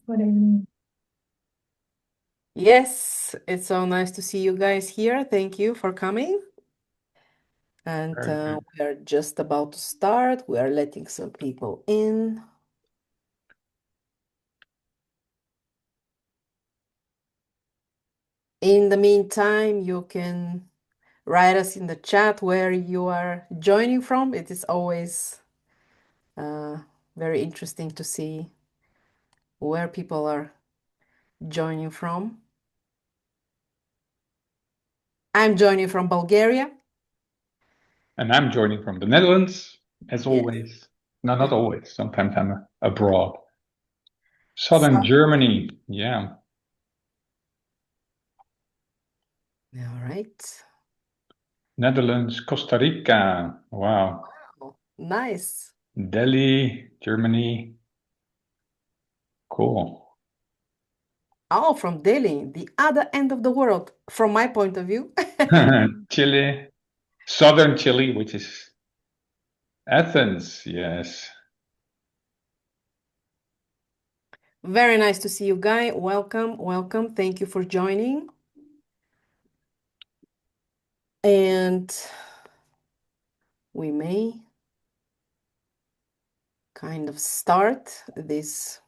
Good evening. Yes, it's so nice to see you guys here. Thank you for coming. And Very good. we are just about to start. We are letting some people in. In the meantime, you can write us in the chat where you are joining from. It is always uh, very interesting to see where people are joining from. I'm joining from Bulgaria. And I'm joining from the Netherlands, as Yes. always. No, not always. Sometimes I'm abroad. So, Southern Germany. Yeah. all right. Netherlands, Costa Rica. Wow. Oh, nice. Delhi, Germany. Cool. Oh, from Delhi, the other end of the world, from my point of view. Chile. Southern Chile, which is Athens. Yes. Very nice to see you, Guy. Welcome, welcome. Thank you for joining. And we may kind of start this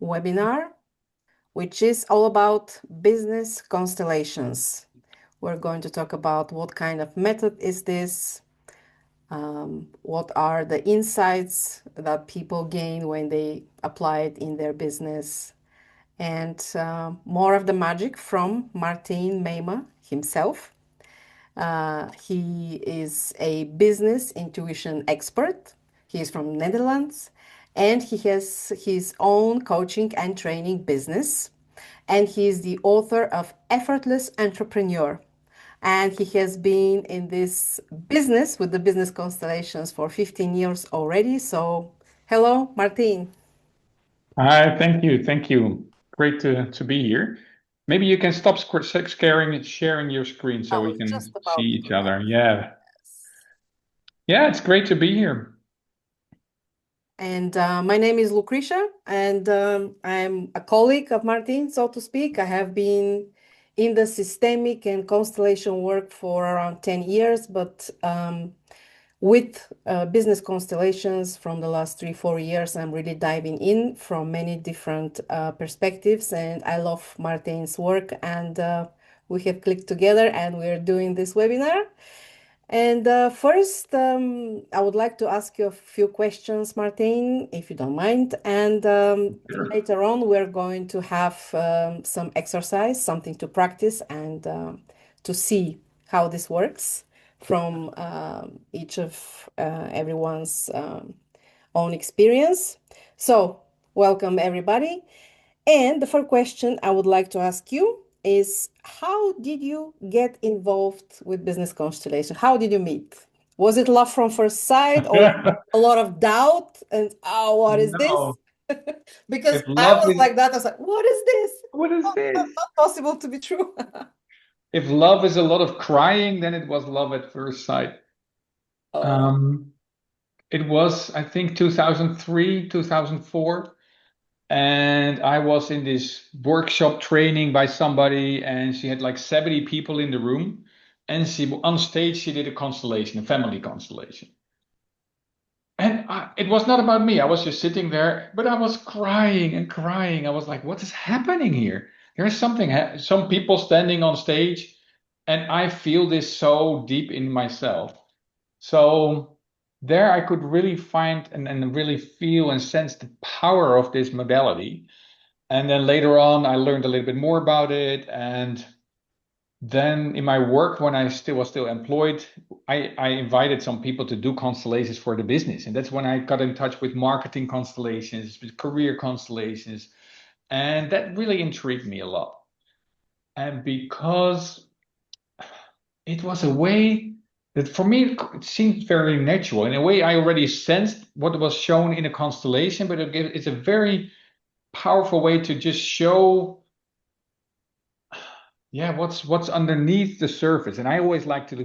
webinar, which is all about business constellations. We're going to talk about what kind of method is this, what are the insights that people gain when they apply it in their business, and more of the magic from Martijn Meima himself. He is a business intuition expert. He is from Netherlands and he has his own coaching and training business. And he is the author of Effortless Entrepreneur. And he has been in this business with the business constellations for 15 years already. So, hello, Martijn. Hi, thank you. Thank you. Great to be here. Maybe you can stop sharing your screen I so we was just can see about to each do that. other. Yeah. Yes. Yeah, it's great to be here. And my name is Lucretia, and I'm a colleague of Martin, so to speak. I have been in the systemic and constellation work for around 10 years, but with business constellations from the last 3, 4 years, I'm really diving in from many different perspectives, and I love Martin's work, and we have clicked together, and we're doing this webinar. And first, I would like to ask you a few questions, Martin, if you don't mind. And Sure. later on, we're going to have some exercise, something to practice and to see how this works from each of everyone's own experience. So, welcome everybody. And the first question I would like to ask you is how did you get involved with business constellation? How did you meet? Was it love from first sight or a lot of doubt and oh, what is this? No, Because if I love was is like that. I was like, what is this? what is Oh, this? not possible to be true. If love is a lot of crying, then it was love at first sight. Oh, Um, it was, I think, 2003, 2004. And I was in this workshop training by somebody, and she had like 70 people in the room. And she on stage she did a constellation, a family constellation. And it was not about me. I was just sitting there, but I was crying and crying. I was like, what is happening here? There's something, some people standing on stage, and I feel this so deep in myself. So there I could really find and really feel and sense the power of this modality. And then later on, I learned a little bit more about it. And then in my work, when I still was still employed, I invited some people to do constellations for the business. And that's when I got in touch with marketing constellations, with career constellations. And that really intrigued me a lot. And because it was a way that for me it seemed very natural. In a way, I already sensed what was shown in a constellation, but it's a very powerful way to just show, yeah, what's underneath the surface. And I always like to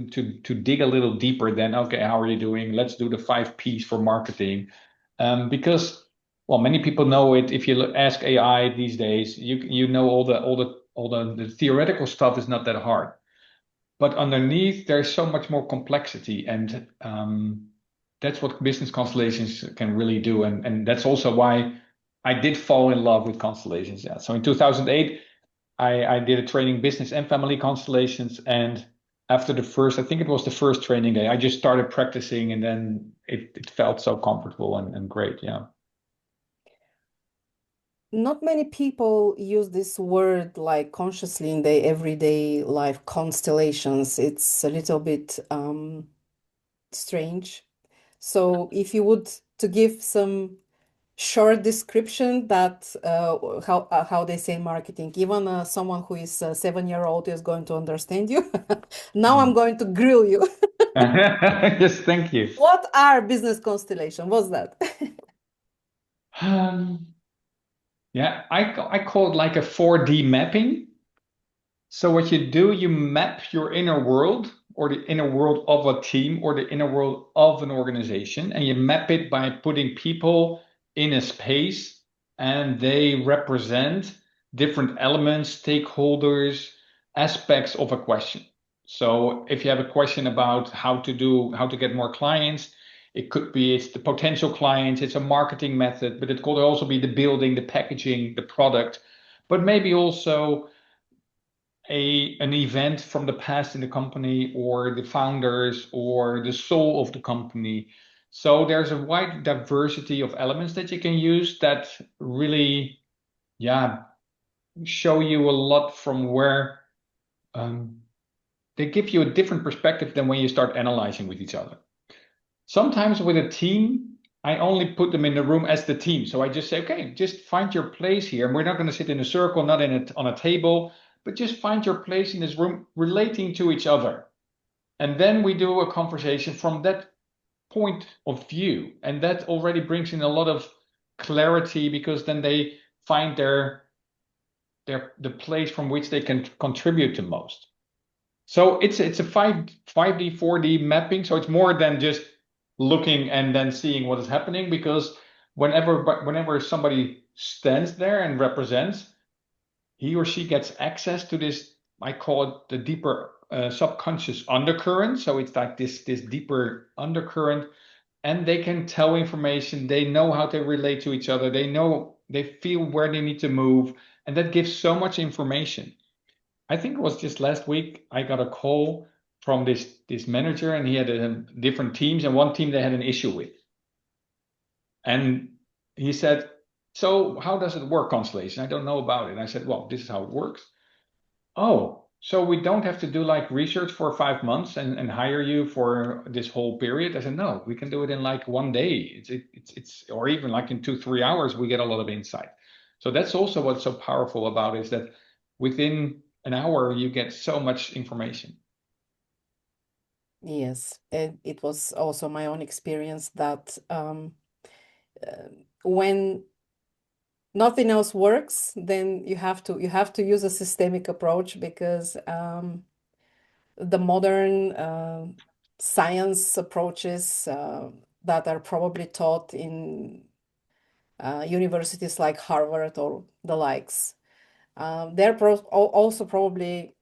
dig a little deeper than, okay, how are you doing? Let's do the 5 P's for marketing. Because Well, many people know it. If you ask AI these days, you know all the theoretical stuff is not that hard. But underneath, there's so much more complexity, and that's what business constellations can really do. And that's also why I did fall in love with constellations. Yeah. So in 2008, I did a training business and family constellations, and after the first, I think it was the first training day, I just started practicing, and then it felt so comfortable and great. Yeah. Not many people use this word like consciously in their everyday life, constellations. It's a little bit strange. So if you would to give some short description that how they say marketing, even someone who is a 7 year old is going to understand you. Now I'm Mm. going to grill you. Yes, thank you. What are business constellation? What's that? Um, yeah, I call it like a 4D mapping. So what you do, you map your inner world or the inner world of a team or the inner world of an organization, and you map it by putting people in a space and they represent different elements, stakeholders, aspects of a question. So if you have a question about how to get more clients, it could be it's the potential clients, it's a marketing method, but it could also be the building, the packaging, the product, but maybe also an event from the past in the company or the founders or the soul of the company. So there's a wide diversity of elements that you can use that really, yeah, show you a lot from where um, they give you a different perspective than when you start analyzing with each other. Sometimes with a team, I only put them in the room as the team. So I just say, okay, just find your place here. And we're not going to sit in a circle, not on a table, but just find your place in this room relating to each other. And then we do a conversation from that point of view. And that already brings in a lot of clarity because then they find the place from which they can contribute the most. So it's a 5D 4D mapping. So it's more than just looking and then seeing what is happening because whenever somebody stands there and represents, he or she gets access to this. I call it the deeper subconscious undercurrent. So it's like this deeper undercurrent, and they can tell information. They know how to relate to each other. They feel where they need to move, and that gives so much information. I think it was just last week I got a call from this manager, and he had different teams, and one team they had an issue with, and he said, "So how does it work, Constellation? I don't know about it." And I said, "Well, this is how it works." Oh, so we don't have to do like research for 5 months and hire you for this whole period? I said, "No, we can do it in like one day. It's or even like in 2 3 hours we get a lot of insight." So that's also what's so powerful about it is that within an hour you get so much information. Yes, and it was also my own experience that uh, when nothing else works, then you have to use a systemic approach because the modern science approaches that are probably taught in universities like Harvard or the likes, also probably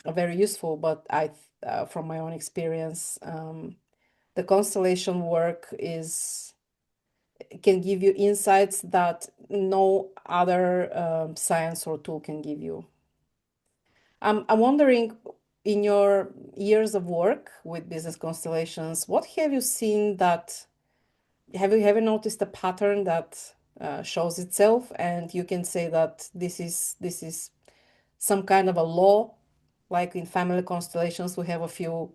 very useful. But from my own experience, the constellation work is can give you insights that no other science or tool can give you. I'm wondering, in your years of work with business constellations, what have you seen that have you noticed a pattern that shows itself, and you can say that this is some kind of a law, like in family constellations, we have a few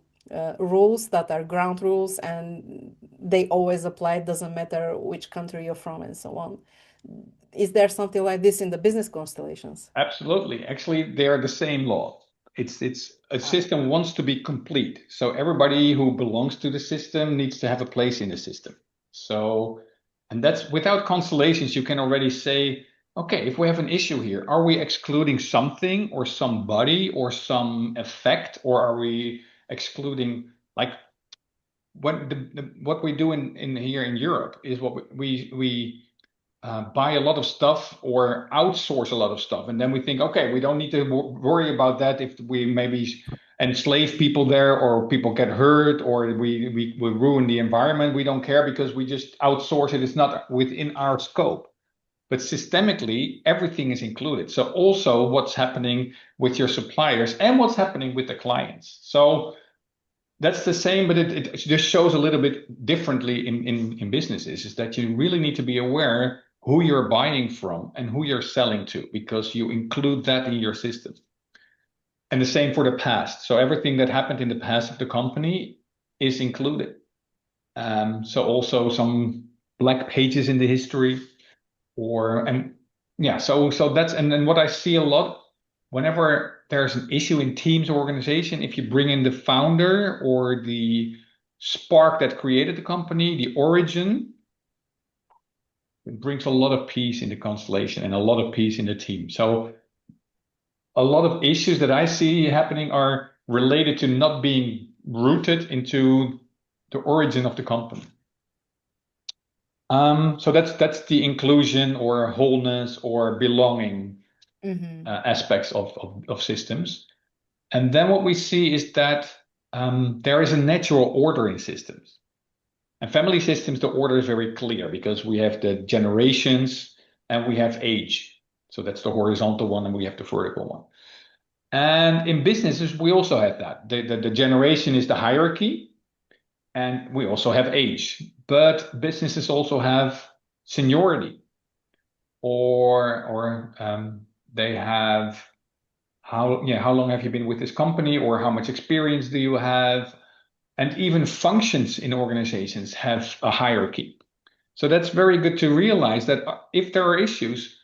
rules that are ground rules, and they always apply. It doesn't matter which country you're from, and so on. Is there something like this in the business constellations? Absolutely. Actually, they are the same law. It's a Ah, system wants to be complete. So everybody who belongs to the system needs to have a place in the system. So, and that's without constellations, you can already say, okay, if we have an issue here, are we excluding something or somebody or some effect, or are we excluding like what we do in here in Europe is what we buy a lot of stuff or outsource a lot of stuff. And then we think, okay, we don't need to worry about that if we maybe enslave people there or people get hurt or we ruin the environment. We don't care because we just outsource it. It's not within our scope. But systemically, everything is included. So also what's happening with your suppliers and what's happening with the clients. So that's the same, but it just shows a little bit differently in businesses, is that you really need to be aware who you're buying from and who you're selling to, because you include that in your system. And the same for the past. So everything that happened in the past of the company is included. So also some black pages in the history or and yeah, so that's and then what I see a lot whenever there's an issue in teams or organization, if you bring in the founder or the spark that created the company, the origin, it brings a lot of peace in the constellation and a lot of peace in the team. So a lot of issues that I see happening are related to not being rooted into the origin of the company. So that's the inclusion or wholeness or belonging Mm-hmm. aspects of systems. And then what we see is that there is a natural order in systems. And family systems, the order is very clear because we have the generations and we have age. So that's the horizontal one and we have the vertical one. And in businesses, we also have that. The generation is the hierarchy and we also have age. But businesses also have seniority or they have how long have you been with this company or how much experience do you have? And even functions in organizations have a hierarchy. So that's very good to realize that if there are issues,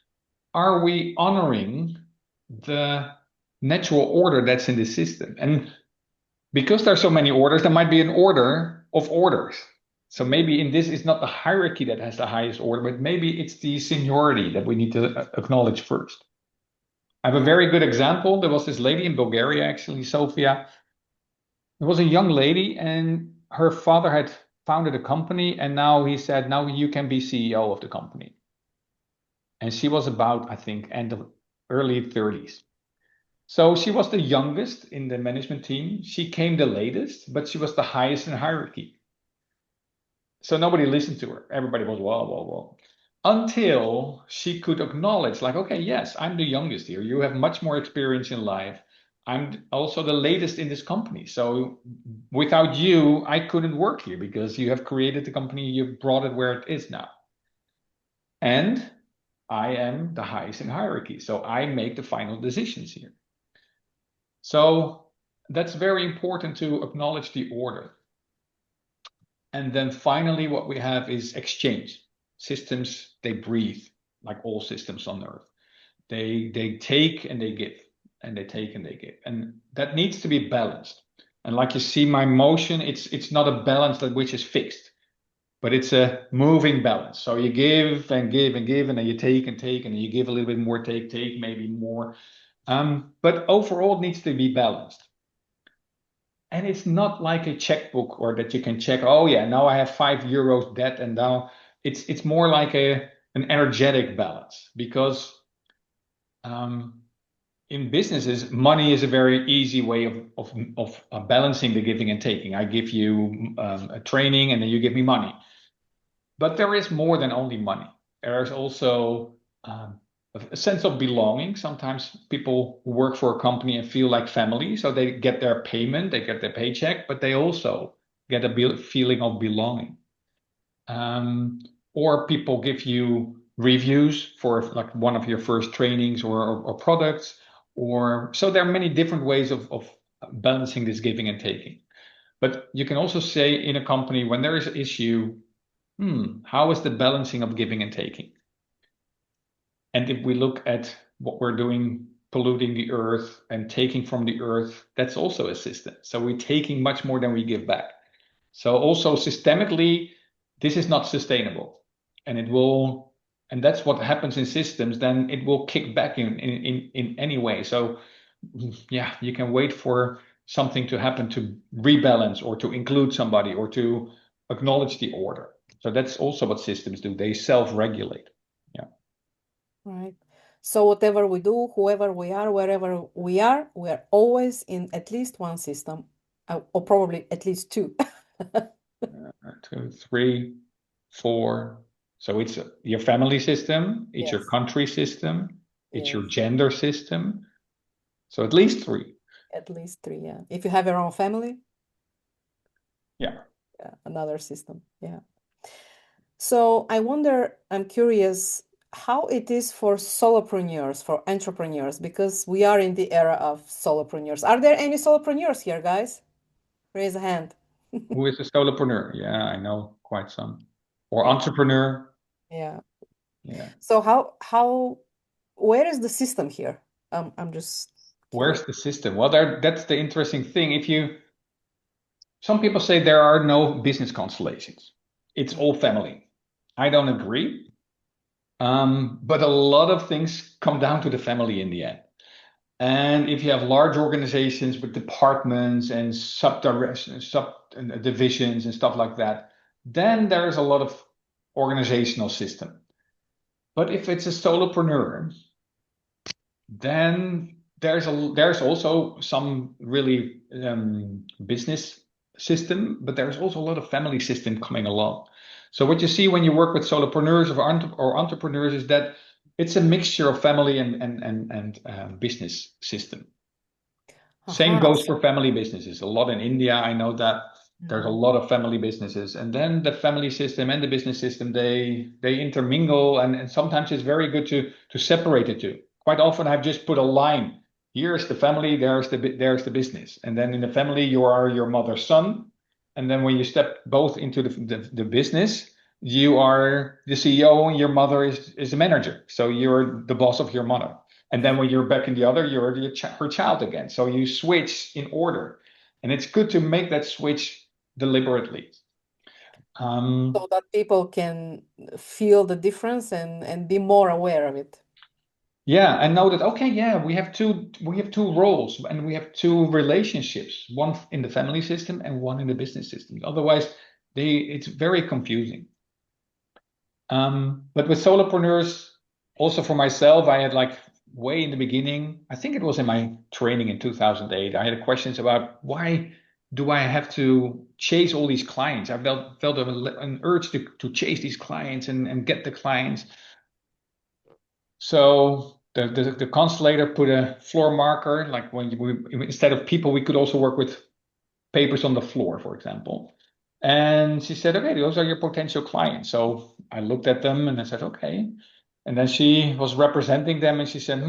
are we honoring the natural order that's in the system? And because there are so many orders, there might be an order of orders. So maybe in this, it's not the hierarchy that has the highest order, but maybe it's the seniority that we need to acknowledge first. I have a Yeah. very good example. There was this lady in Bulgaria, actually, Sofia. There was a young lady, and her father had founded a company, and now he said, now you can be CEO of the company. And she was about, I think, end of early 30s. So she was the youngest in the management team. She came the latest, but she was the highest in hierarchy. So nobody listened to her. Everybody was, well, well, well. Until she could acknowledge, like, okay, yes, I'm the youngest here. You have much more experience in life. I'm also the latest in this company. So without you, I couldn't work here because you have created the company, you've brought it where it is now. And I am the highest in hierarchy. So I make the final decisions here. So that's very important to acknowledge the order. And then finally, what we have is exchange. Systems, they breathe like all systems on Earth. They take and they give, and they take and they give. And that needs to be balanced. And like you see my motion, it's not a balance that which is fixed, but it's a moving balance. So you give and give and give, and then you take and take, and then you give a little bit more, take, maybe more. But overall, it needs to be balanced. And it's not like a checkbook or that you can check, oh yeah, now I have €5 debt, and now it's more like an energetic balance because um, in businesses, money is a very easy way of balancing the giving and taking. I give you a training and then you give me money. But there is more than only money. There is also a sense of belonging. Sometimes people who work for a company and feel like family, so they get their payment, they get their paycheck, but they also get a feeling of belonging. Um, or people give you reviews for like one of your first trainings or products, or so there are many different ways of balancing this giving and taking. But you can also say in a company when there is an issue, how is the balancing of giving and taking? And if we look at what we're doing, polluting the earth and taking from the earth, that's also a system. So we're taking much more than we give back. So also systemically, this is not sustainable. And it will, and that's what happens in systems, then it will kick back in any way. So yeah, you can wait for something to happen to rebalance or to include somebody or to acknowledge the order. So that's also what systems do. They self-regulate. right. So whatever we do, whoever we are, wherever we are always in at least one system, or probably at least two. Two, three, four. So it's your family system, it's your Yes, country system, it's your yes, gender system. So at least three. at least three, yeah. If you have your own family, Yeah. yeah, another system, yeah. So I wonder, I'm curious how it is for solopreneurs, for entrepreneurs, because we are in the era of solopreneurs. Are there any solopreneurs here, guys? Raise a hand. Who is a solopreneur? Yeah, I know quite some. Or Yeah, entrepreneur. yeah. Yeah. So where is the system here? I'm just curious. Where's the system? Well, that's the interesting thing. Some people say there are no business constellations. It's all family. I don't agree. But a lot of things come down to the family in the end. And if you have large organizations with departments and subdivisions and stuff like that, then there's a lot of organizational system. But if it's a solopreneur, then there's also some really business system, but there's also a lot of family system coming along. So what you see when you work with solopreneurs or entrepreneurs is that it's a mixture of family and business system. Same Aha. goes for family businesses. A lot in India, I know that there's a Mhm. lot of family businesses, and then the family system and the business system they intermingle, and sometimes it's very good to separate the two. Quite often, I've just put a line. Here's the family, there's the business, and then in the family you are your mother's son, and then when you step both into the business, you are the CEO, and your mother is the manager. So you're the boss of your mother. And then when you're back in the other, you're her child again. So you switch in order. And it's good to make that switch deliberately. So Um, that people can feel the difference and be more aware of it. yeah, and know that okay, yeah, we have two roles and we have two relationships, one in the family system and one in the business system. Otherwise, it's very confusing. But with solopreneurs, also for myself, I had like way in the beginning, I think it was in my training in 2008, I had questions about why do I have to chase all these clients? I felt an urge to chase these clients and get the clients. So the constellator put a floor marker, like instead of people, we could also work with papers on the floor, for example. And she said, okay, those are your potential clients. So I looked at them and I said, okay. And then she was representing them and she said,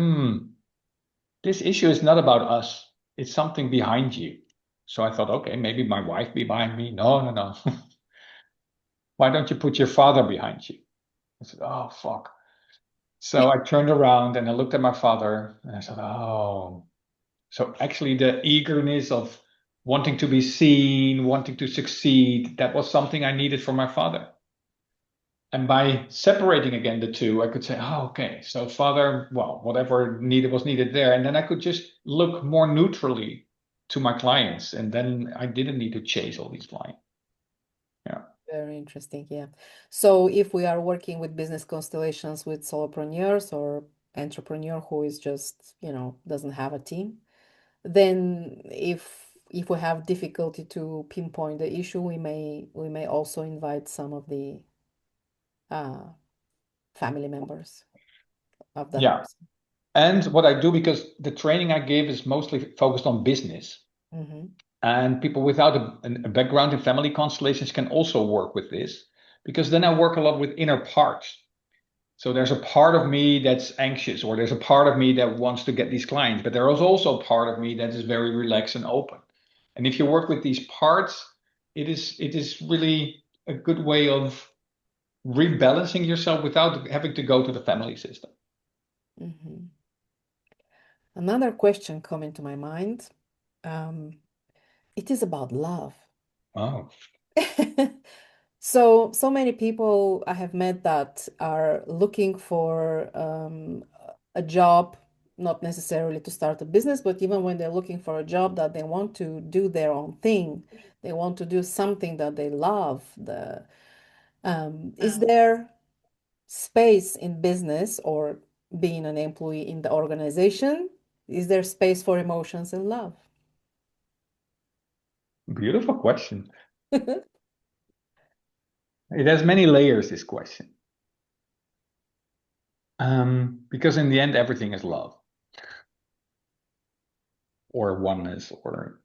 this issue is not about us. It's something behind you. So I thought, okay, maybe my wife behind me. No, no, no. Why don't you put your father behind you? I said, oh, fuck. So I turned around and I looked at my father and I said, oh. So actually, the eagerness of wanting to be seen, wanting to succeed, that was something I needed from my father. And by separating again the two, I could say, oh, okay, so father, well, whatever needed was needed there. And then I could just look more neutrally to my clients. And then I didn't need to chase all these clients. Yeah. Very interesting, yeah. So if we are working with business constellations with solopreneurs or entrepreneur who is just, doesn't have a team, then if we have difficulty to pinpoint the issue, we may also invite some of the uh, family members of that Yeah. person. And what I do, because the training I give is mostly focused on business, Hmm. and people without a background in family constellations can also work with this, because then I work a lot with inner parts. So there's a part of me that's anxious, or there's a part of me that wants to get these clients, but there is also a part of me that is very relaxed and open. And if you work with these parts, it is really a good way of rebalancing yourself without having to go to the family system. Hmm. Another question coming to my mind. Um, it is about love. Oh, So many people I have met that are looking for a job, not necessarily to start a business, but even when they're looking for a job that they want to do their own thing, they want to do something that they love. Is there space in business or being an employee in the organization? Is there space for emotions and love? Beautiful question. It has many layers, this question. Because in the end, everything is love or oneness, or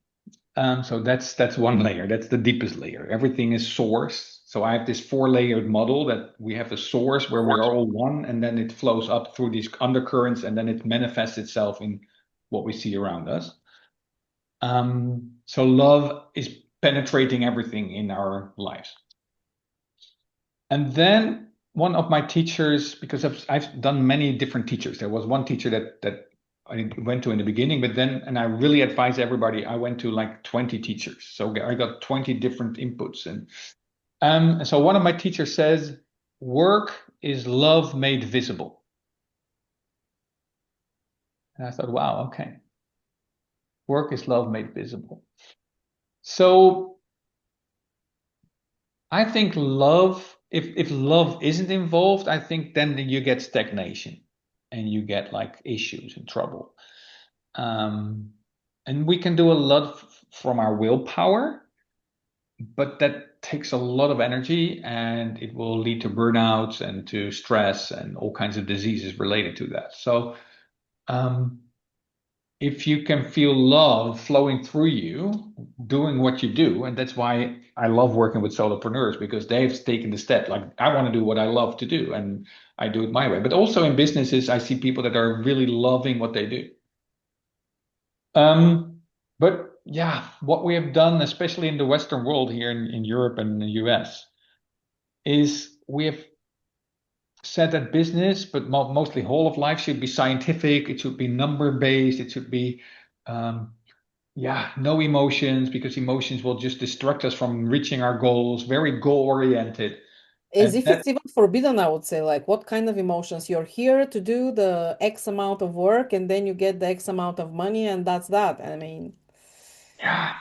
so that's one layer. That's the deepest layer. Everything is source. So I have this four-layered model that we have a source where we are all one, and then it flows up through these undercurrents, and then it manifests itself in what we see around us. So love is penetrating everything in our lives. And then one of my teachers, because I've done many different teachers. There was one teacher that I went to in the beginning, but then, and I really advise everybody, I went to like 20 teachers. So I got 20 different inputs. And so one of my teachers says, work is love made visible. And I thought, wow, okay. Work is love made visible. So I think love, if love isn't involved, I think then you get stagnation and you get like issues and trouble. Um, and we can do a lot from our willpower, but that takes a lot of energy and it will lead to burnouts and to stress and all kinds of diseases related to that. So, um, if you can feel love flowing through you, doing what you do, and that's why I love working with solopreneurs because they've taken the step. Like, I want to do what I love to do, and I do it my way. But also in businesses, I see people that are really loving what they do. But yeah, what we have done, especially in the Western world here in Europe and the US, is we have said that business, but mostly whole of life should be scientific. It should be number based. It should be um, yeah, no emotions because emotions will just distract us from reaching our goals, very goal oriented. As And if that, it's even forbidden, I would say, like what kind of emotions? You're here to do the X amount of work and then you get the X amount of money, and that's that. I mean, yeah.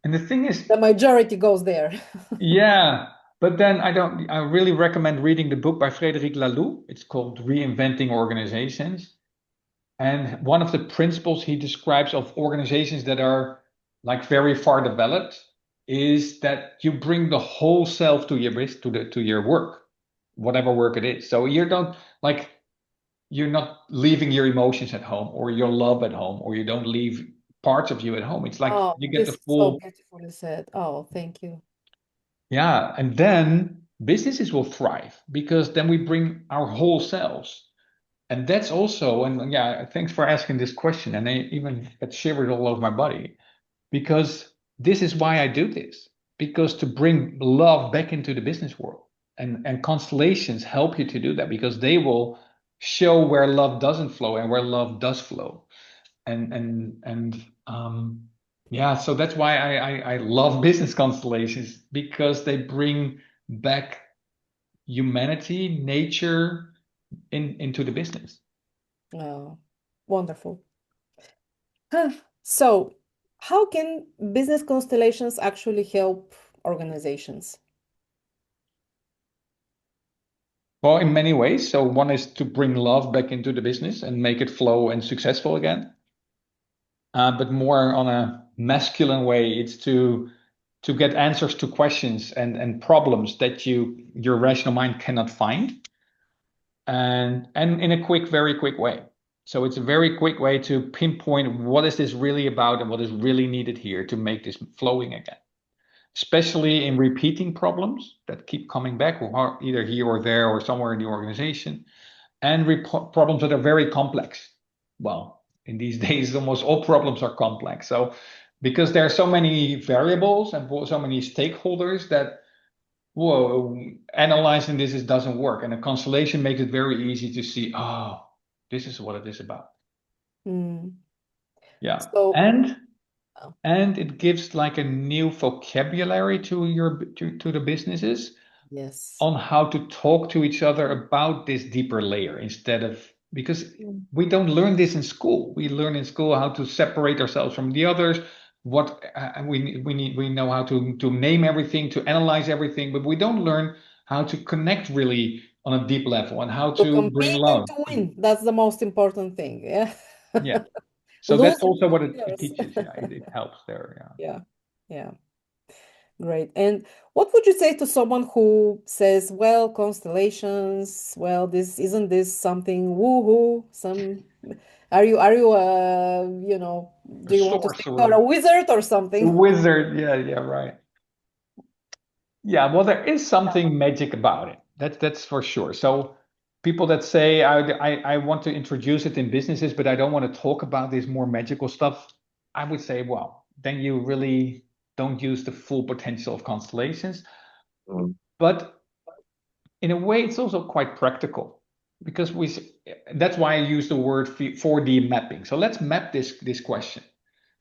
And the thing is, the majority goes there. yeah, but then I really recommend reading the book by Frédéric Laloux. It's called Reinventing Organizations. And one of the principles he describes of organizations that are like very far developed is that you bring the whole self to your to your work, whatever work it is. So you don't like you're not leaving your emotions at home or your love at home or you don't leave parts of you at home. It's like Oh, you get this the is so full, beautifully said. Oh, thank you. yeah. And then businesses will thrive because then we bring our whole selves. And that's also, and yeah, thanks for asking this question. And I even get shivers all over my body because this is why I do this. Because to bring love back into the business world. And constellations help you to do that because they will show where love doesn't flow and where love does flow. And yeah, so that's why I love business constellations because they bring back humanity, nature into the business. Oh, wonderful. Huh. So, how can business constellations actually help organizations? Well, in many ways. So one is to bring love back into the business and make it flow and successful again. But more on a masculine way, it's to get answers to questions and problems that your rational mind cannot find, and in a very quick way. So it's a very quick way to pinpoint what is this really about and what is really needed here to make this flowing again. Especially in repeating problems that keep coming back, or either here or there or somewhere in the organization and problems that are very complex. Well, in these days, almost all problems are complex. So, because there are so many variables and so many stakeholders that, whoa, analyzing this doesn't work. And a constellation makes it very easy to see, oh, this is what it is about. Hmm. Yeah. So, oh, And it gives like a new vocabulary to to the businesses yes. on how to talk to each other about this deeper layer instead of because we don't learn this in school. We learn in school how to separate ourselves from the others. What we know how to name everything, to analyze everything, but we don't learn how to connect really on a deep level and how To to bring compete and love. to win. That's the most important thing. Yeah. Yeah. So that's Losing, also what it yes. teaches. Yeah, it helps there. Yeah. Yeah. Yeah. Great. And what would you say to someone who says, well, constellations, well, this isn't this something woo-hoo? Are you A do you want to say you're a sorcerer, wizard or a something? wizard. Yeah, yeah, right. Yeah, well, there is something magic about it. That's for sure. So people that say I want to introduce it in businesses, but I don't want to talk about this more magical stuff, I would say, well, then you really don't use the full potential of constellations. But in a way, it's also quite practical because that's why I use the word 4D mapping. So let's map this question.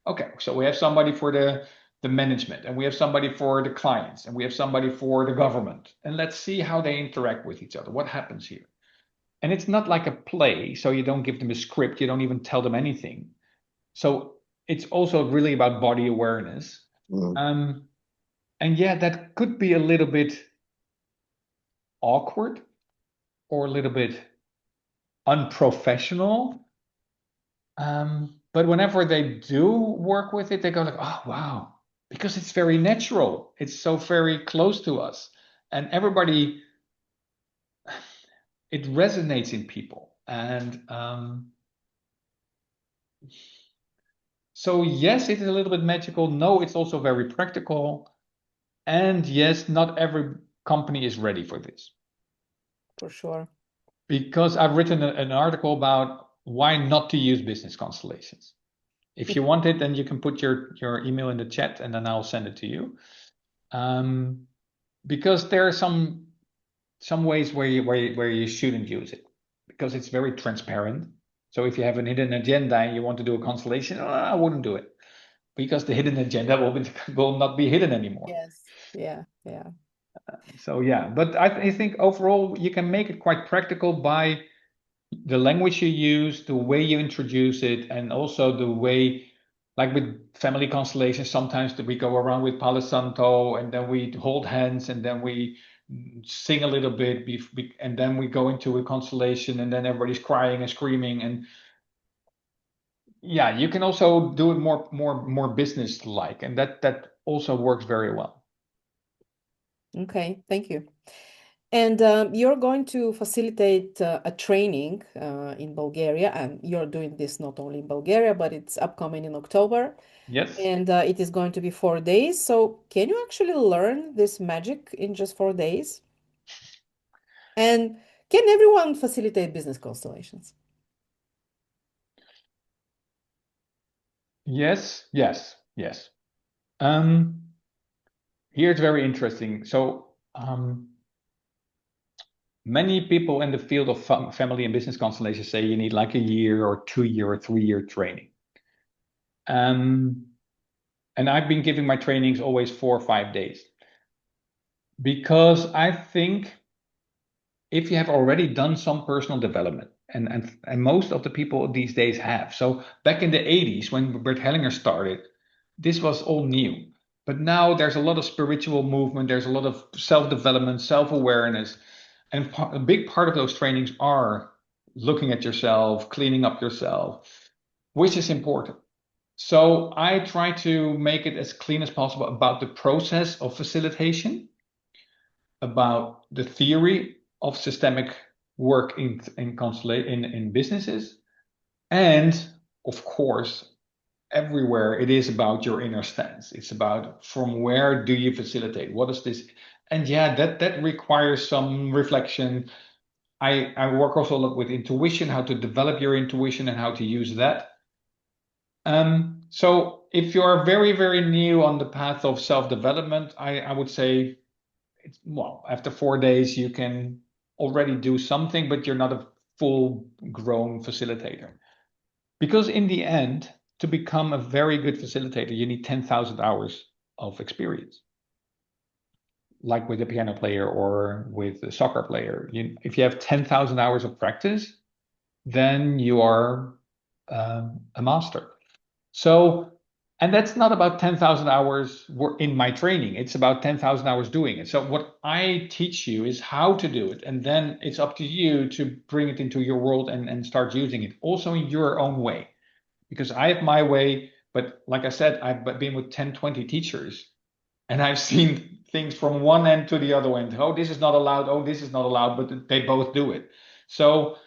Okay, so we have somebody for the management, and we have somebody for the clients, and we have somebody for the government. And let's see how they interact with each other. What happens here? And it's not like a play, so you don't give them a script, you don't even tell them anything. So it's also really about body awareness. Um, and yeah, that could be a little bit awkward or a little bit unprofessional. But whenever they do work with it, they go like, oh wow, because it's very natural. It's so very close to us. And everybody, it resonates in people. And so yes, it is a little bit magical. No, it's also very practical. And yes, not every company is ready for this. For sure. Because I've written an article about why not to use business constellations. If you want it, then you can put your email in the chat and then I'll send it to you. Um, because there are some ways where you shouldn't use it because it's very transparent. So if you have an hidden agenda and you want to do a constellation, I wouldn't do it because the hidden agenda will not be hidden anymore. Yes. Yeah. Yeah. So yeah, but I think overall you can make it quite practical by the language you use, the way you introduce it, and also the way, like with family constellations, sometimes we go around with Palo Santo and then we hold hands and then we sing a little bit, and then we go into a constellation and then everybody's crying and screaming. And yeah, you can also do it more business like, and that also works very well. Okay. Thank you. And you're going to facilitate a training in Bulgaria, and you're doing this not only in Bulgaria, but it's upcoming in October, Yes. and it is going to be 4 days. So, can you actually learn this magic in just 4 days? And can everyone facilitate business constellations? Yes. Yes. Yes. Um, Here it's very interesting. So, many people in the field of family and business constellations say you need like a year or 2 year or 3 year training. Um, and I've been giving my trainings always 4 or 5 days because I think if you have already done some personal development, and most of the people these days have. So back in the 80s when Bert Hellinger started, this was all new. But now there's a lot of spiritual movement, there's a lot of self-development, self-awareness, and a big part of those trainings are looking at yourself, cleaning up yourself, which is important. So I try to make it as clean as possible about the process of facilitation, about the theory of systemic work in businesses, and of course, everywhere it is about your inner stance. It's about from where do you facilitate? What is this? And yeah, that requires some reflection. I work also a lot with intuition, how to develop your intuition and how to use that. So if you're very new on the path of self-development, I would say well, after 4 days, you can already do something, but you're not a full grown facilitator. Because in the end, to become a very good facilitator, you need 10,000 hours of experience, like with a piano player or with a soccer player. If you have 10,000 hours of practice, then you are a master. So, And that's not about 10,000 hours in my training. It's about 10,000 hours doing it. So what I teach you is how to do it. And then it's up to you to bring it into your world and start using it also in your own way. Because I have my way, but like I said, I've been with 10, 20 teachers and I've seen things from one end to the other end. Oh, this is not allowed. Oh, this is not allowed, but they both do it. So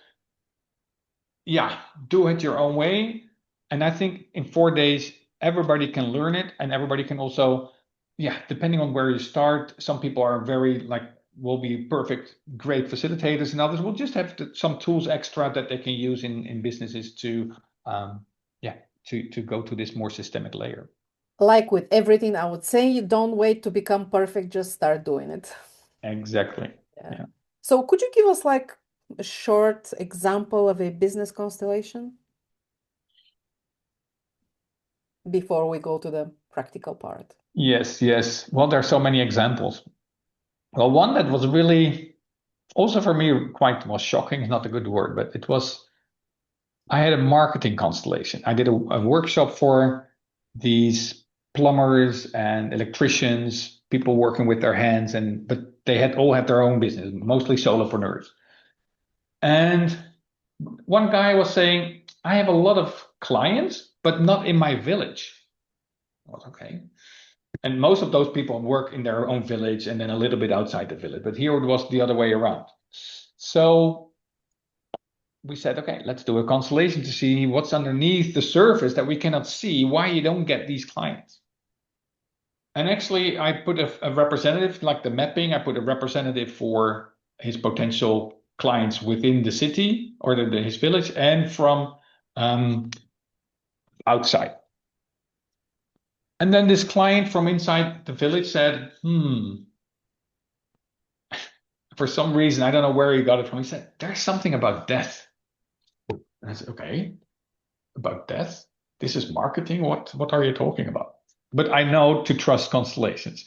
yeah, do it your own way. And I think in 4 days, everybody can learn it and everybody can also, yeah, depending on where you start, some people are very like, will be perfect, great facilitators, and others will just have some tools extra that they can use in businesses to, um, yeah, to go to this more systemic layer. Like with everything, I would say you don't wait to become perfect, just start doing it. Exactly. Yeah. Yeah. So could you give us like a short example of a business constellation before we go to the practical part? Yes, yes. Well, there are so many examples. Well, one that was really also for me quite was shocking, is not a good word, but it was I had a marketing constellation. I did a workshop for these plumbers and electricians, people working with their hands, and but they had all had their own business, mostly solopreneurs. And one guy was saying, I have a lot of clients, but not in my village. I was okay. And most of those people work in their own village and then a little bit outside the village. But here it was the other way around. So we said, okay, let's do a constellation to see what's underneath the surface that we cannot see, why you don't get these clients. And actually, I put a representative, like the mapping, I put a representative for his potential clients within the city or his village and from um, outside. And then this client from inside the village said, for some reason, I don't know where he got it from. He said, there's something about death. And I said, okay, about death? This is marketing. What are you talking about? But I know to trust constellations.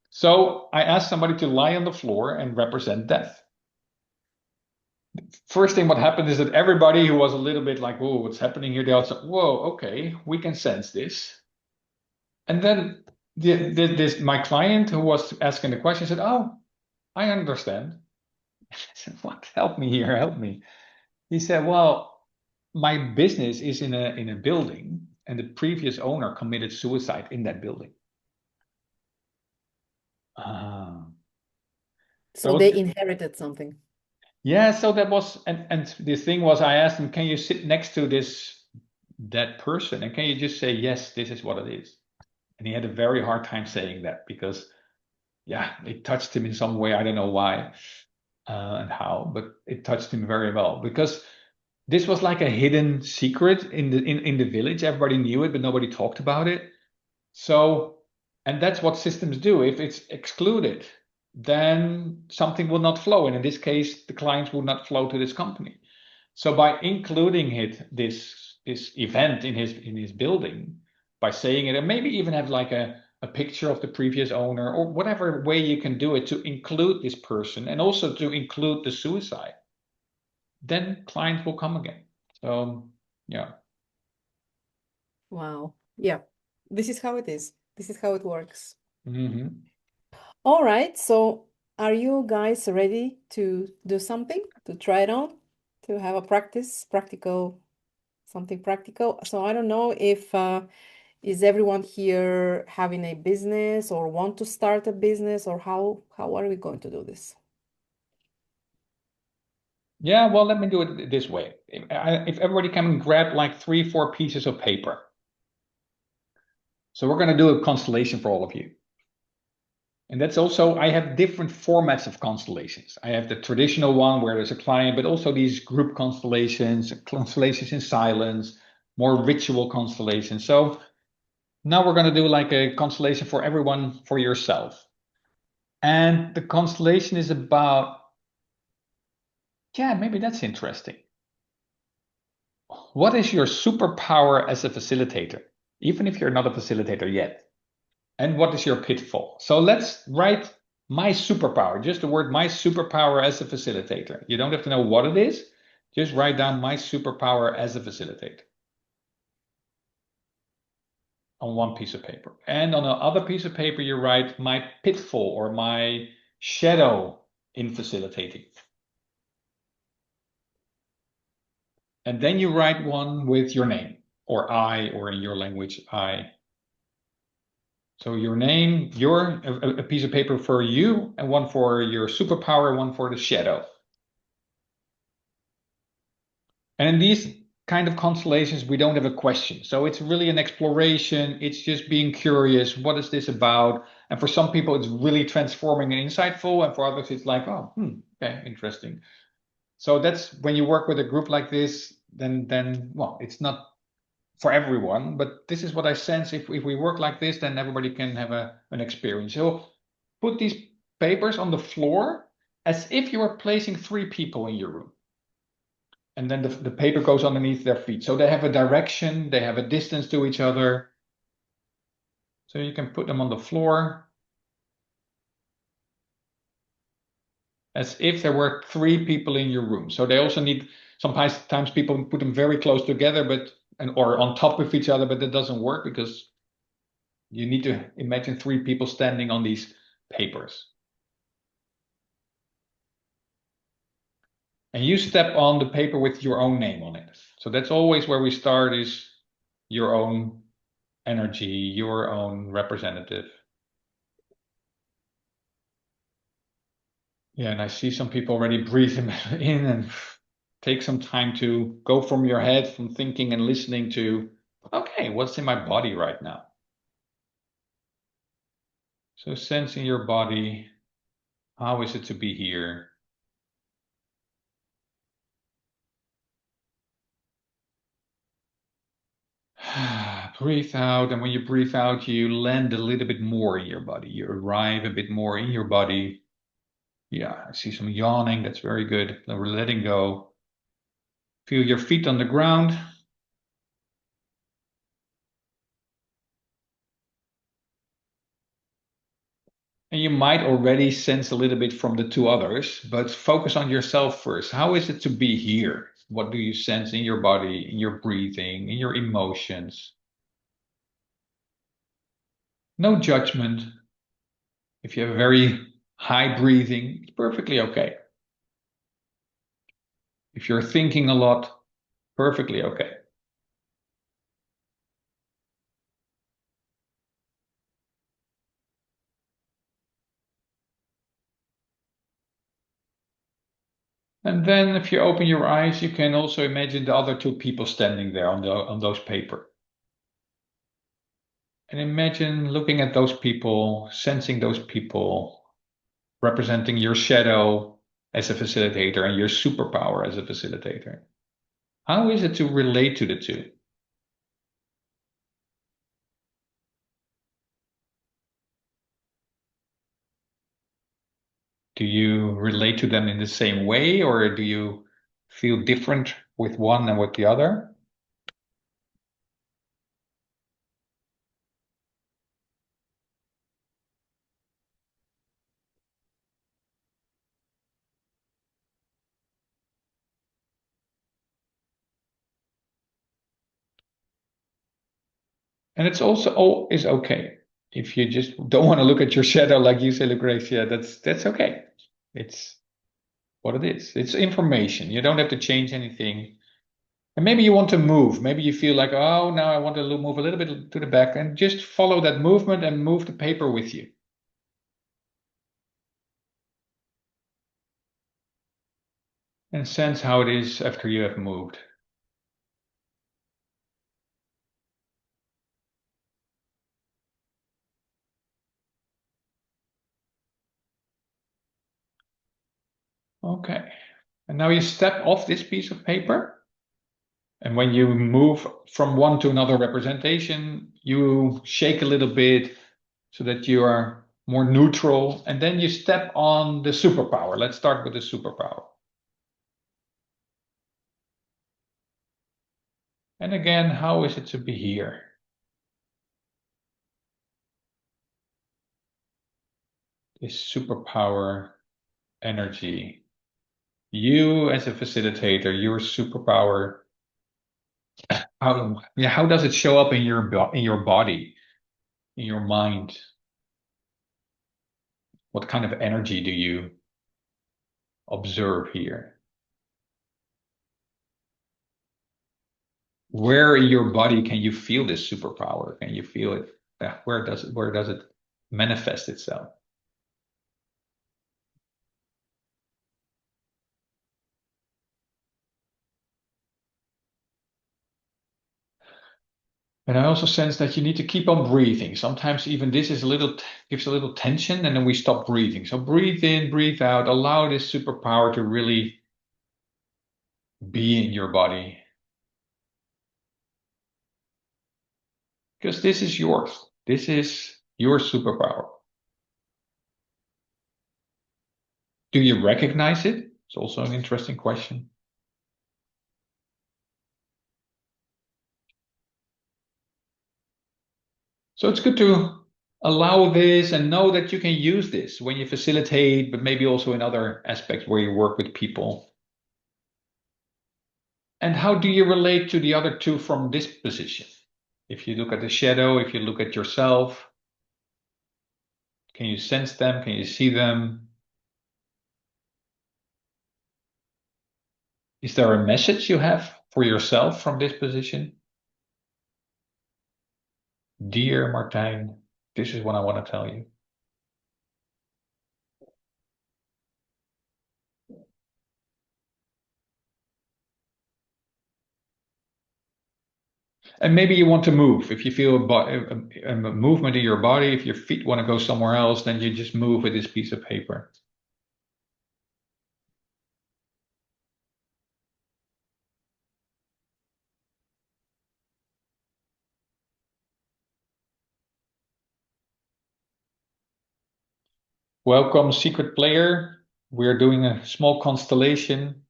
So I asked somebody to lie on the floor and represent death. First thing what happened is that everybody who was a little bit like, whoa, what's happening here? They all said, whoa, okay, we can sense this. And then this my client who was asking the question said, oh, I understand. I said, what? Help me here, help me. He said, well, my business is in a building, and the previous owner committed suicide in that building. Ah, So so they inherited something. yeah, so that was and the thing was, I asked him, can you sit next to this that person, and can you just say yes, this is what it is? And he had a very hard time saying that because yeah, it touched him in some way. I don't know why and how, but it touched him very well because this was like a hidden secret in the village. Everybody knew it, but nobody talked about it. So, and that's what systems do. If it's excluded, then something will not flow. And in this case, the clients will not flow to this company. So by including this event in his building, by saying it, and maybe even have like a picture of the previous owner or whatever way you can do it to include this person and also to include the suicide, then clients will come again. So yeah. Wow. Yeah. This is how it is. This is how it works. Hmm. All right. So are you guys ready to do something, to try it on, to have a practical, something practical? So I don't know if is everyone here having a business or want to start a business, or how are we going to do this? Yeah, well, let me do it this way. If everybody can grab like three, four pieces of paper. So we're going to do a constellation for all of you. And that's also, I have different formats of constellations. I have the traditional one where there's a client, but also these group constellations, constellations in silence, more ritual constellations. So now we're going to do like a constellation for everyone for yourself. And the constellation is about, yeah, maybe that's interesting. What is your superpower as a facilitator, even if you're not a facilitator yet? And what is your pitfall? So let's write my superpower, just the word my superpower as a facilitator. You don't have to know what it is, just write down my superpower as a facilitator. on one piece of paper. And on the other piece of paper, you write my pitfall or my shadow in facilitating. And then you write one with your name or I, or in your language, I. So your name, a piece of paper for you, and one for your superpower, one for the shadow. And in these kind of constellations, we don't have a question. So it's really an exploration. It's just being curious. What is this about? And for some people, it's really transforming and insightful. And for others, it's like, oh, okay, interesting. So that's when you work with a group like this, then well, it's not for everyone, but this is what I sense. If we work like this, then everybody can have an experience. So put these papers on the floor as if you were placing three people in your room. And then the paper goes underneath their feet. So they have a direction, they have a distance to each other. So you can put them on the floor as if there were three people in your room. So they also need, sometimes people put them very close together, or on top of each other, but that doesn't work because you need to imagine three people standing on these papers. And you step on the paper with your own name on it. So that's always where we start, is your own energy, your own representative. Yeah, and I see some people already breathe in and take some time to go from your head, from thinking and listening to, okay, what's in my body right now? So sensing your body, how is it to be here? Breathe out, and when you breathe out, you land a little bit more in your body. You arrive a bit more in your body. Yeah, I see some yawning. That's very good. Then we're letting go. Feel your feet on the ground. And you might already sense a little bit from the two others, but focus on yourself first. How is it to be here? What do you sense in your body, in your breathing, in your emotions? No judgment. If you have a very high breathing, it's perfectly okay. If you're thinking a lot, perfectly okay. And then if you open your eyes, you can also imagine the other two people standing there on those paper. And imagine looking at those people, sensing those people, representing your shadow as a facilitator and your superpower as a facilitator. How is it to relate to the two? Do you relate to them in the same way, or do you feel different with one and with the other? And it's also all is okay. If you just don't want to look at your shadow like you say, Lucretia, that's okay. It's what it is. It's information. You don't have to change anything. And maybe you want to move. Maybe you feel like, oh, now I want to move a little bit to the back, and just follow that movement and move the paper with you. And sense how it is after you have moved. Okay. And now you step off this piece of paper. And when you move from one to another representation, you shake a little bit so that you are more neutral. And then you step on the superpower. Let's start with the superpower. And again, how is it to be here? This superpower energy. You as a facilitator, your superpower How does it show up in your body, in your mind? What kind of energy do you observe here? Where in your body can you feel this superpower? Can you feel it? Where does it manifest itself? And I also sense that you need to keep on breathing. Sometimes even this is a little gives a little tension, and then we stop breathing. So breathe in, breathe out. Allow this superpower to really be in your body because this is yours. This is your superpower. Do you recognize it? It's also an interesting question. So it's good to allow this and know that you can use this when you facilitate, but maybe also in other aspects where you work with people. And how do you relate to the other two from this position? If you look at the shadow, if you look at yourself, can you sense them? Can you see them? Is there a message you have for yourself from this position? Dear Martijn, this is what I want to tell you. And maybe you want to move. If you feel a movement in your body, if your feet want to go somewhere else, then you just move with this piece of paper. Welcome, secret player. We're doing a small constellation.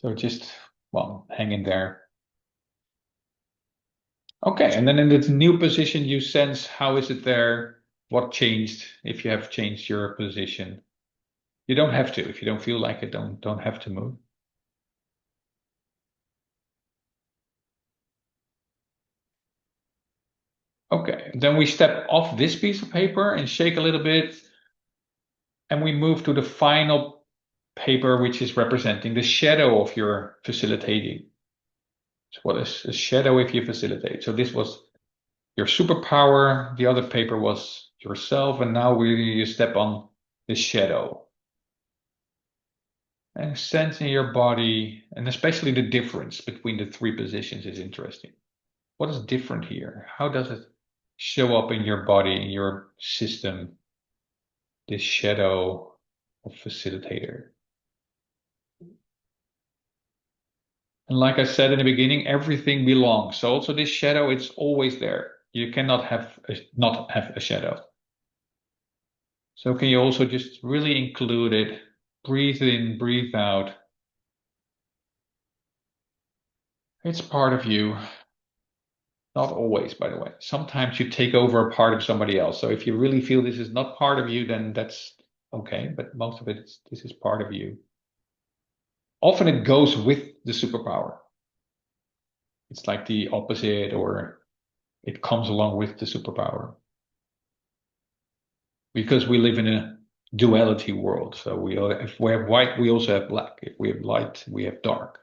So just, well, hang in there. Okay, and then in the new position, you sense how is it there? What changed if you have changed your position? You don't have to. If you don't feel like it, don't have to move. Okay, then we step off this piece of paper and shake a little bit, and we move to the final paper, which is representing the shadow of your facilitating. So what is a shadow if you facilitate? So this was your superpower. The other paper was yourself, and now you step on the shadow. And sense in your body, and especially the difference between the three positions is interesting. What is different here? How does it show up in your body, in your system, this shadow of facilitator? And like I said in the beginning, everything belongs. So also this shadow, it's always there. You cannot not have a shadow. So can you also just really include it? Breathe in, breathe out. It's part of you. Not always, by the way. Sometimes you take over a part of somebody else. So if you really feel this is not part of you, then that's okay. But most of it, this is part of you. Often it goes with the superpower. It's like the opposite, or it comes along with the superpower. Because we live in a duality world. So if we have white, we also have black. If we have light, we have dark.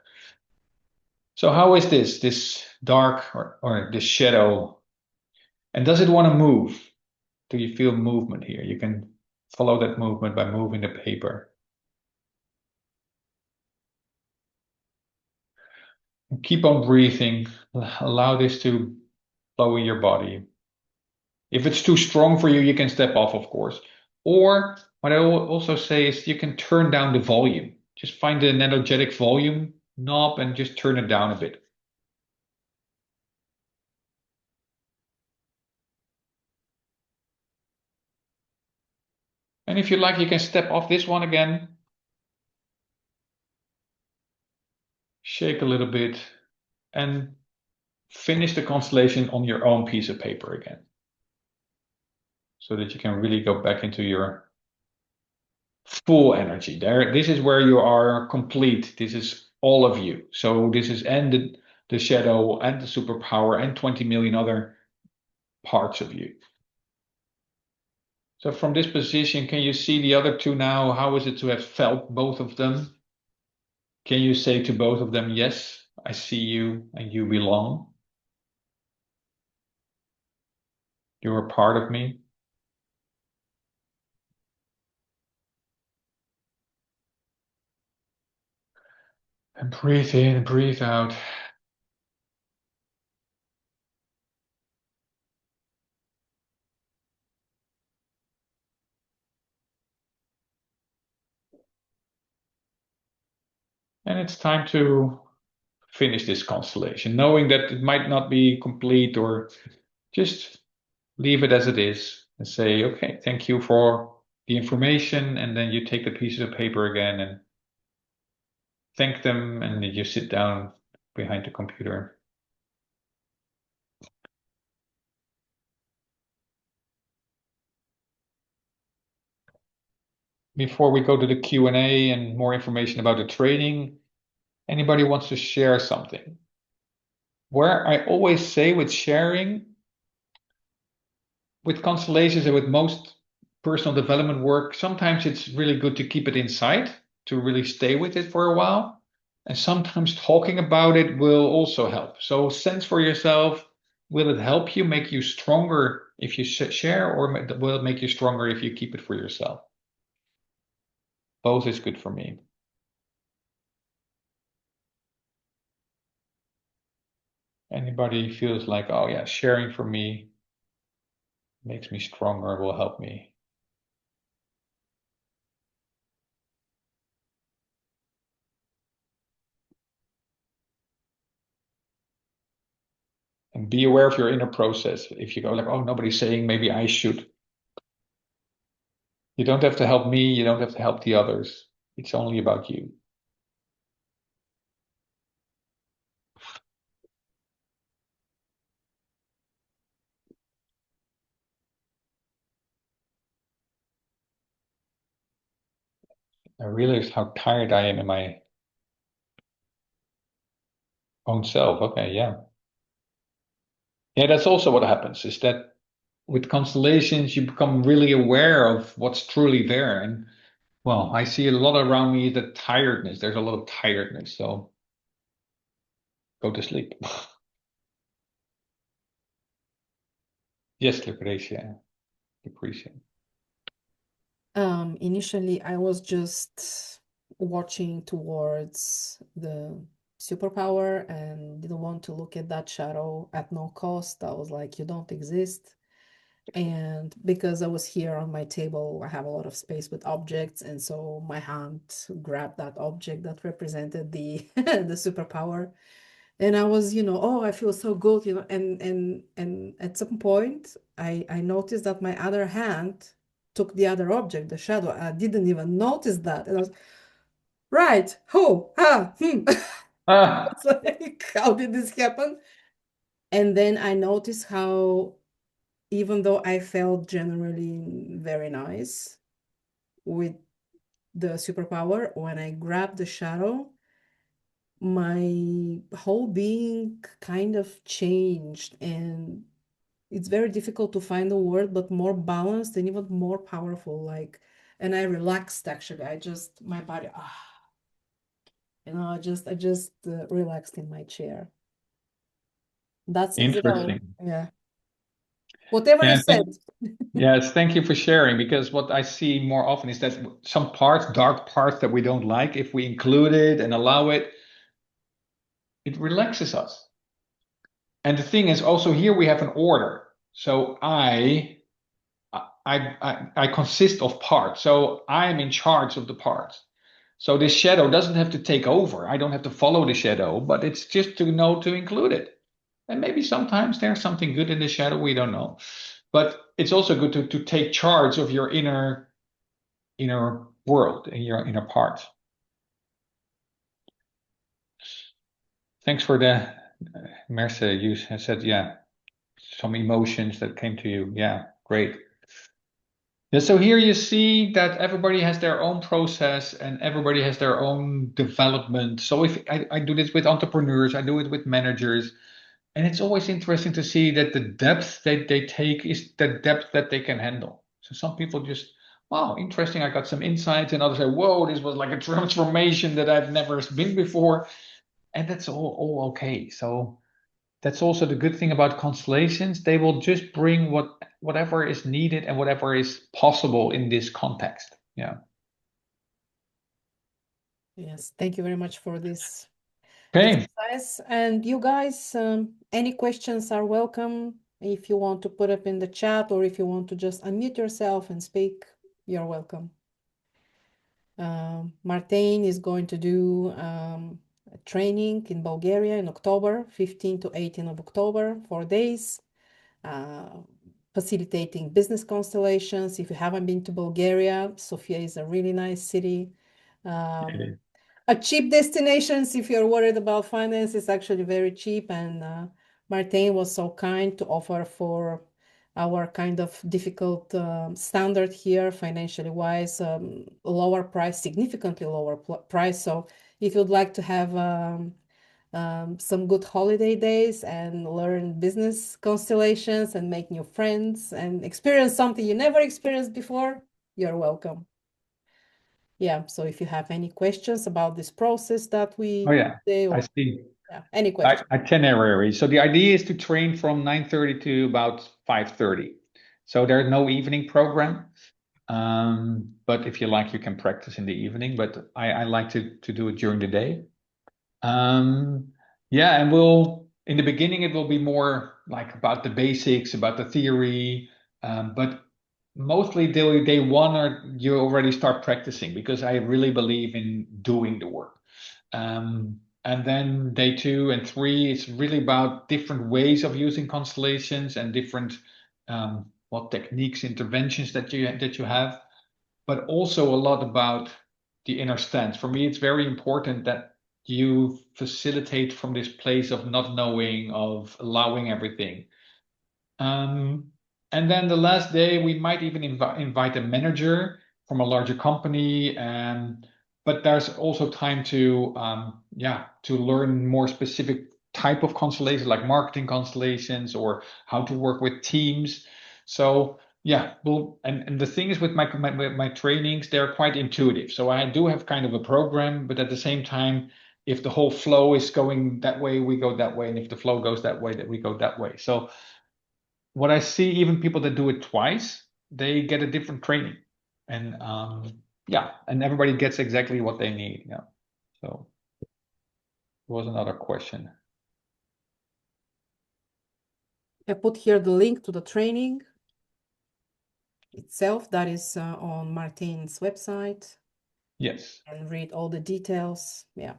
So how is this dark or this shadow? And does it want to move? Do you feel movement here? You can follow that movement by moving the paper. And keep on breathing. Allow this to flow in your body. If it's too strong for you, you can step off, of course. Or what I will also say is you can turn down the volume. Just find an energetic volume knob and just turn it down a bit. And if you like, you can step off this one again, shake a little bit, and finish the constellation on your own piece of paper again. So that you can really go back into your full energy. This is where you are complete. This is all of you. So this is and the shadow and the superpower and 20 million other parts of you. So from this position, can you see the other two now? How is it to have felt both of them? Can you say to both of them, yes, I see you and you belong? You're a part of me. And breathe in and breathe out. And it's time to finish this constellation, knowing that it might not be complete, or just leave it as it is and say, okay, thank you for the information. And then you take the pieces of paper again and thank them, and then you sit down behind the computer. Before we go to the Q&A and more information about the training, anybody wants to share something? Where I always say with sharing, with constellations and with most personal development work, sometimes it's really good to keep it inside, to really stay with it for a while. And sometimes talking about it will also help. So sense for yourself, will it help you, make you stronger if you share, or will it make you stronger if you keep it for yourself? Both is good for me. Anybody feels like, oh yeah, sharing for me makes me stronger, will help me. And be aware of your inner process. If you go like, oh, nobody's saying, maybe I should. You don't have to help me. You don't have to help the others. It's only about you. I realize how tired I am in my own self. Okay, yeah. Yeah, that's also what happens is that with constellations, you become really aware of what's truly there. And well, I see a lot around me that tiredness. There's a lot of tiredness. So go to sleep. Yes, Lucretia. Lucretia. Initially, I was just watching towards the superpower and didn't want to look at that shadow at no cost. I was like, you don't exist. And because I was here on my table, I have a lot of space with objects, and so my hand grabbed that object that represented the the superpower. And I was, oh, I feel so good, and at some point I noticed that my other hand took the other object, the shadow. I didn't even notice that. And I was right, Ah, It's like, how did this happen? And then I noticed how, even though I felt generally very nice with the superpower, when I grabbed the shadow, my whole being kind of changed. And it's very difficult to find a word, but more balanced and even more powerful. Like, and I relaxed actually. My body, I just relaxed in my chair. That's is it all. interesting. Yeah. Whatever you Yeah, said. yes, thank you for sharing, because what I see more often is that some parts, dark parts that we don't like, if we include it and allow it, it relaxes us. And the thing is, also here we have an order. So I consist of parts. So I am in charge of the parts. So this shadow doesn't have to take over. I don't have to follow the shadow, but it's just to know to include it. And maybe sometimes there's something good in the shadow, we don't know. But it's also good to take charge of your inner world and your inner part. Thanks for the Merce. You said, yeah, some emotions that came to you. Yeah, great. Yeah, so here you see that everybody has their own process and everybody has their own development. So if I do this with entrepreneurs, I do it with managers, and it's always interesting to see that the depth that they take is the depth that they can handle. So some people just, wow, interesting, I got some insights, and others say, whoa, this was like a transformation that I've never been before. And that's all okay. So that's also the good thing about constellations. They will just bring whatever is needed and whatever is possible in this context. Yeah. Yes, thank you very much for this Okay. exercise. And you guys, any questions are welcome. If you want to put up in the chat or if you want to just unmute yourself and speak, you're welcome. Martijn is going to do a training in Bulgaria in October, 15 to 18 of October, 4 days, facilitating business constellations. If you haven't been to Bulgaria, Sofia is a really nice city. It is. A cheap destinations if you're worried about finance is actually very cheap, and Martijn was so kind to offer for our kind of difficult standard here financially wise, lower price, significantly lower price. So if you'd like to have some good holiday days and learn business constellations and make new friends and experience something you never experienced before, you're welcome. Yeah, so if you have any questions about this process that Oh we yeah, say, I or see. yeah, any questions. Itinerary. So the idea is to train from 9:30 to about 5:30. So there's no evening program. But if you like, you can practice in the evening. But I like to do it during the day. Um, yeah, and we'll in the beginning it will be more like about the basics, about the theory, but mostly day one or you already start practicing because I really believe in doing the work. And then day two and three, it's really about different ways of using constellations and different what techniques, interventions that you have, but also a lot about the inner stance. For me, it's very important that you facilitate from this place of not knowing, of allowing everything. Um, and then the last day, we might even invite a manager from a larger company. But there's also time to learn more specific type of constellations, like marketing constellations or how to work with teams. So yeah, well, and the thing is with my trainings, they're quite intuitive. So I do have kind of a program, but at the same time, if the whole flow is going that way, we go that way, and if the flow goes that way, that we go that way. So what I see, even people that do it twice, they get a different training, and yeah, and everybody gets exactly what they need. Yeah. So there was another question. I put here the link to the training itself that is on Martijn's website, Yes. and read all the details. Yeah.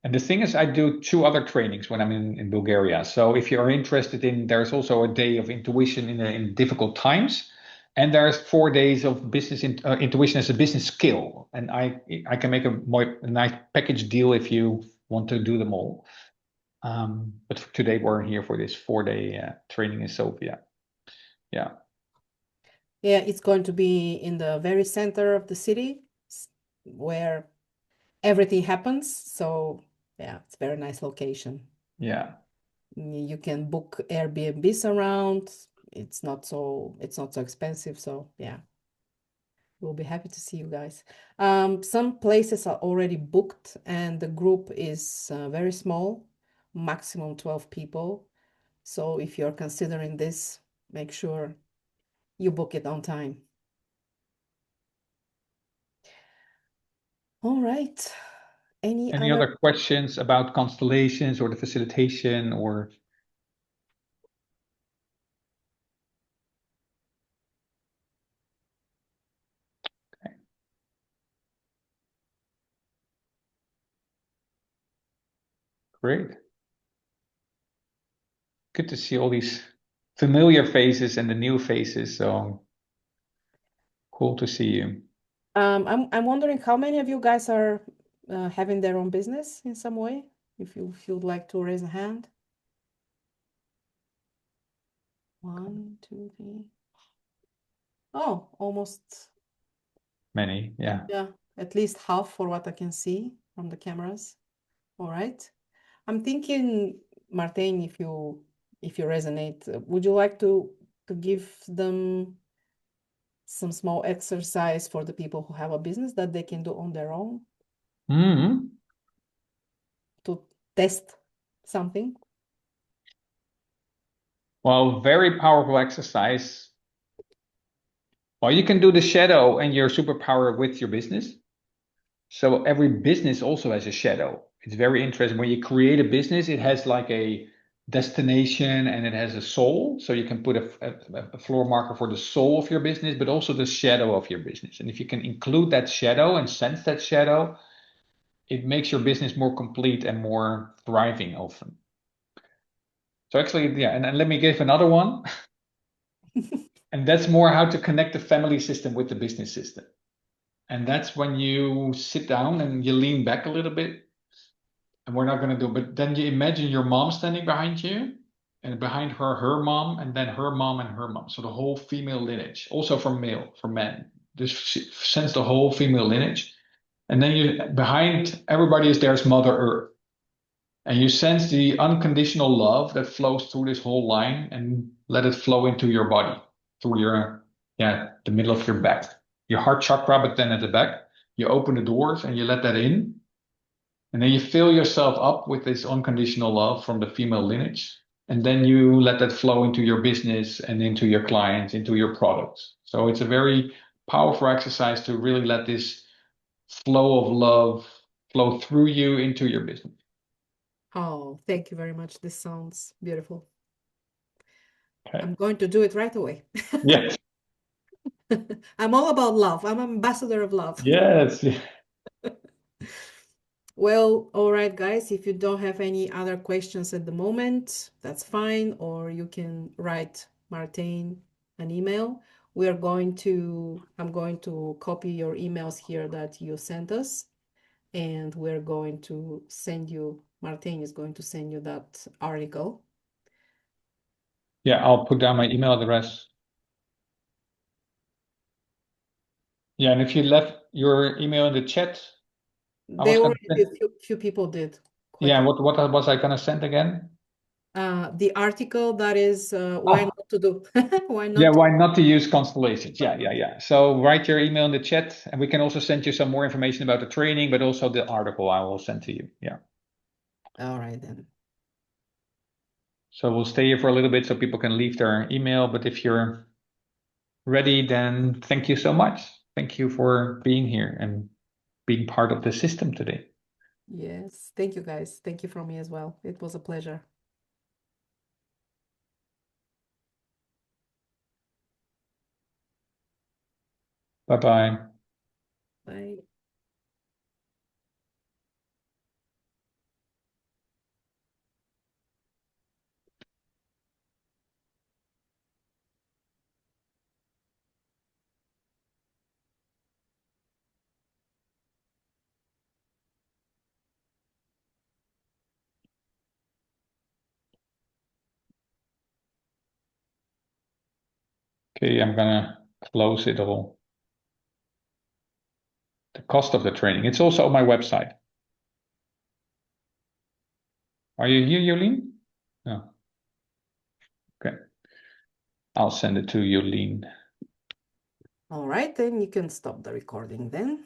And the thing is, I do two other trainings when I'm in Bulgaria. So if you're interested in, there's also a day of intuition in difficult times. And there's 4 days of intuition as a business skill. And I can make a nice package deal if you want to do them all. But today we're here for this 4 day training in Sofia. Yeah. Yeah, it's going to be in the very center of the city where everything happens. So yeah, it's a very nice location. Yeah. You can book Airbnbs around. It's not so expensive. So yeah, we'll be happy to see you guys. Some places are already booked and the group is very small, maximum 12 people. So if you're considering this, make sure you book it on time. All right. Any Any other? other questions about constellations or the facilitation or? Okay, great. Good to see all these familiar faces and the new faces. So cool to see you. I'm wondering how many of you guys are having their own business in some way? If you'd like to raise a hand. 1, 2, 3. Oh, almost, Many, yeah. yeah, at least half for what I can see from the cameras. All right. I'm thinking, Martijn, if you resonate, would you like to give them some small exercise for the people who have a business that they can do on their own Hmm. to test something? Well, very powerful exercise. Well, you can do the shadow and your superpower with your business. So every business also has a shadow. It's very interesting. When you create a business, it has like a destination and it has a soul. So you can put a floor marker for the soul of your business, but also the shadow of your business. And if you can include that shadow and sense that shadow, it makes your business more complete and more thriving often. So actually, yeah, and let me give another one. And that's more how to connect the family system with the business system. And that's when you sit down and you lean back a little bit. And we're not going to do, but then you imagine your mom standing behind you, and behind her, her mom, and then her mom and her mom. So the whole female lineage, also for male, for men. This sense the whole female lineage. And then you behind everybody is there's Mother Earth. And you sense the unconditional love that flows through this whole line and let it flow into your body, through your, yeah, the middle of your back, your heart chakra, but then at the back. You open the doors and you let that in. And then you fill yourself up with this unconditional love from the female lineage. And then you let that flow into your business and into your clients, into your products. So it's a very powerful exercise to really let this flow of love flow through you into your business. Oh, thank you very much. This sounds beautiful. Okay. I'm going to do it right away. Yes. I'm all about love. I'm an ambassador of love. Yes. Well, all right, guys, if you don't have any other questions at the moment, that's fine, or you can write Martijn an email. I'm going to copy your emails here that you sent us, and we're going to send you, Martijn is going to send you that article. Yeah, I'll put down my email address. Yeah, and if you left your email in the chat, I They was gonna already send, did, few people did, quite yeah, a what was I gonna send again? the article that is why Oh, not to do, why yeah, not to. why not to use constellations? Yeah, yeah, yeah. So write your email in the chat, and we can also send you some more information about the training, but also the article I will send to you. Yeah. All right then. So we'll stay here for a little bit so people can leave their email. But if you're ready, then thank you so much. Thank you for being here and being part of the system today. Yes, thank you guys. Thank you from me as well. It was a pleasure. Bye bye. Bye. Okay, I'm gonna close it all. The cost of the training. It's also on my website. Are you here, Jolien? No. Okay. I'll send it to Jolien. All right, then you can stop the recording then.